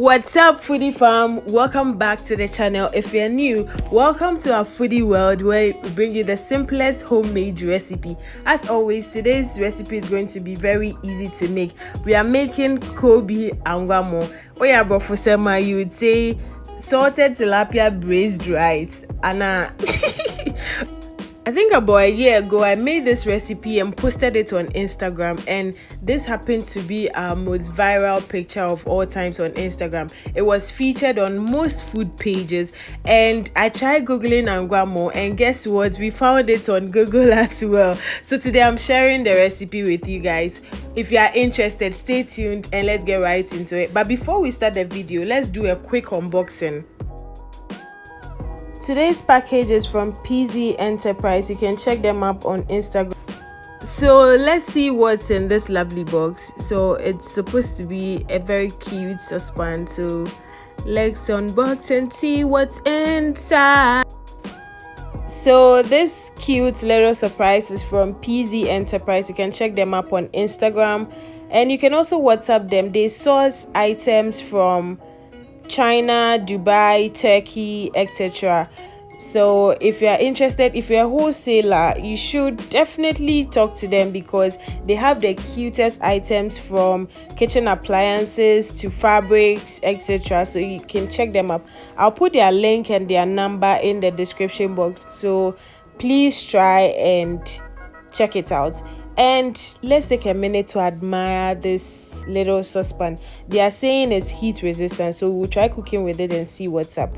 What's up, foodie fam? Welcome back to the channel. If you're new, welcome to our foodie world where we bring you the simplest homemade recipe. As always, today's recipe is going to be very easy to make. We are making Koobi Angwamo. Oya Bofosema, you would say salted tilapia braised rice. Anna. I think about a year ago, I made this recipe and posted it on Instagram, and this happened to be our most viral picture of all times on Instagram. It was featured on most food pages, and I tried googling Angwamo, and guess what? We found it on Google as well. So today I'm sharing the recipe with you guys. If you are interested, stay tuned and let's get right into it. But before we start the video, let's do a quick unboxing. Today's package is from PZ Enterprise. You can check them up on Instagram. So let's see what's in this lovely box. So it's supposed to be a very cute saucepan. So let's unbox and see what's inside. So this cute little surprise is from PZ Enterprise. You can check them up on Instagram, and you can also WhatsApp them. They source items from China, Dubai, Turkey, etc. So if you are interested, if you're a wholesaler, you should definitely talk to them because they have the cutest items from kitchen appliances to fabrics, etc. So you can check them up. I'll put their link and their number in the description box, so please try and check it out. And let's take a minute to admire this little saucepan. They are saying it's heat resistant, so we'll try cooking with it and see what's up.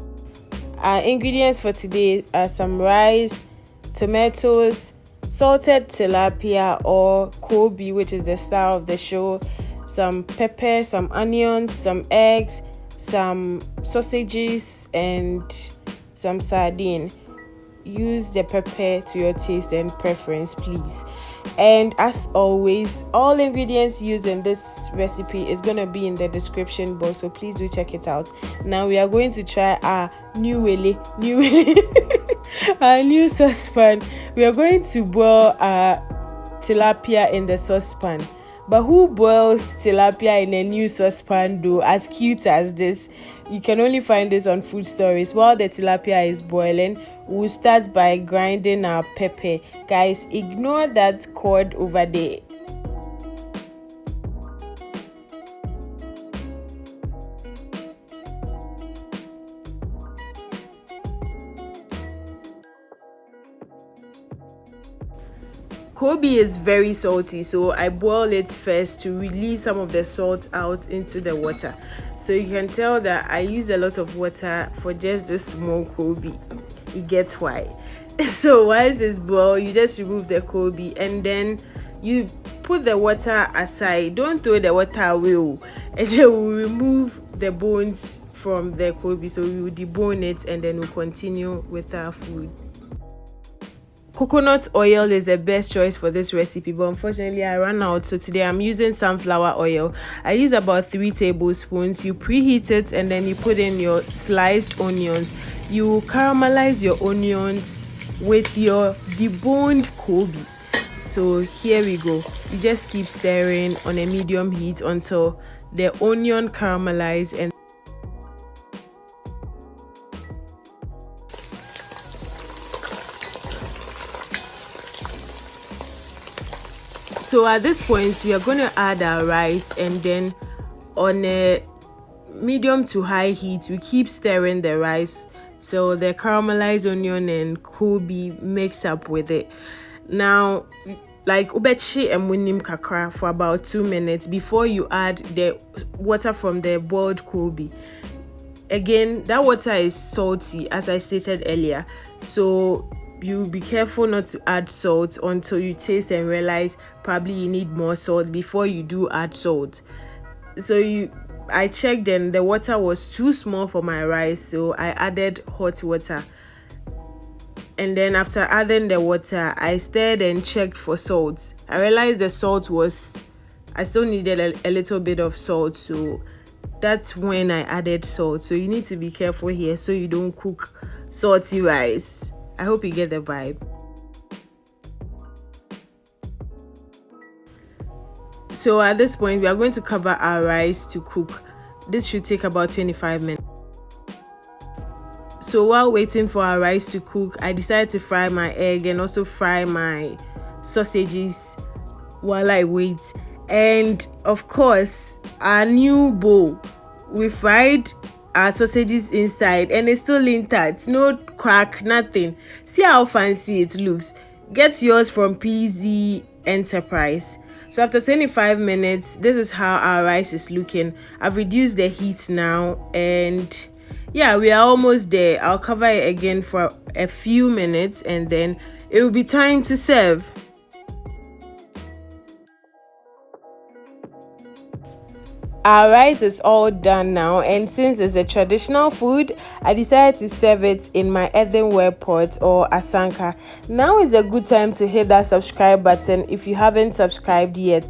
Our ingredients for today are some rice, tomatoes, salted tilapia or Koobi, which is the star of the show, some pepper, some onions, some eggs, some sausages, and some sardine. Use the pepper to your taste and preference, please. And as always, all ingredients used in this recipe is going to be in the description box, so please do check it out. Now we are going to try our new our new saucepan. We are going to boil our tilapia in the saucepan. But who boils tilapia in a new saucepan though, as cute as this? You can only find this on Food Stories. While the tilapia is boiling, we'll start by grinding our pepper. Guys, ignore that cord over there. Koobi is very salty, so I boil it first to release some of the salt out into the water. So you can tell that I use a lot of water for just this small Koobi. It gets why. So once it's boiled, you just remove the Koobi and then you put the water aside. Don't throw the water away, and then we'll remove the bones from the Koobi. So we will debone it and then we'll continue with our food. Coconut oil is the best choice for this recipe, but unfortunately I ran out, so today I'm using sunflower oil. I use about 3 tablespoons. You preheat it and then you put in your sliced onions. You caramelize your onions with your deboned Koobi. So here we go. You just keep stirring on a medium heat until the onion caramelizes. And so at this point, we are going to add our rice, and then on a medium to high heat, we keep stirring the rice so the caramelized onion and Koobi mix up with it. Now, like ubechi and munim kakra for about 2 minutes before you add the water from the boiled Koobi. Again, that water is salty, as I stated earlier, so you be careful not to add salt until you taste and realize probably you need more salt before you do add salt. So I checked and the water was too small for my rice, so I added hot water. And then after adding the water, I stirred and checked for salt. I realized the salt I still needed a little bit of salt, so that's when I added salt. So you need to be careful here so you don't cook salty rice. I hope you get the vibe. So at this point, we are going to cover our rice to cook. this should take about 25 minutes. So while waiting for our rice to cook, I decided to fry my egg and also fry my sausages while I wait. And of course, our new bowl, we fried our sausages inside and it's still intact, no crack, nothing. See how fancy it looks. Get yours from PZ Enterprise. So after 25 minutes, this is how our rice is looking. I've reduced the heat now, and yeah, we are almost there. I'll cover it again for a few minutes and then it will be time to serve. Our rice is all done now, and since it's a traditional food, I decided to serve it in my earthenware pot or asanka. Now is a good time to hit that subscribe button if you haven't subscribed yet.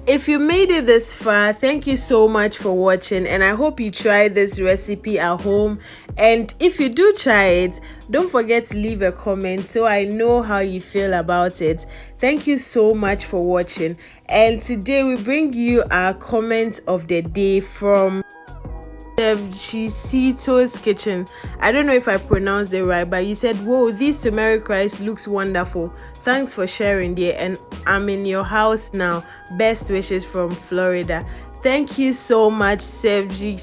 If you made it this far, thank you so much for watching, and I hope you try this recipe at home. And if you do try it, don't forget to leave a comment so I know how you feel about it. Thank you so much for watching, and today we bring you our comment of the day from Sardine Kitchen. I don't know if I pronounced it right, but you said, "Whoa, this turmeric rice looks wonderful. Thanks for sharing, dear, and I'm in your house now. Best wishes from Florida." Thank you so much, Sardine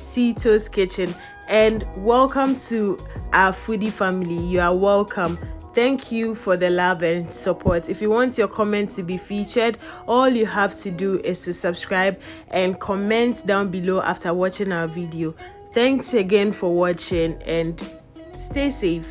Kitchen, and welcome to our foodie family. You are welcome. Thank you for the love and support. If you want your comment to be featured, all you have to do is to subscribe and comment down below after watching our video. Thanks again for watching, and stay safe.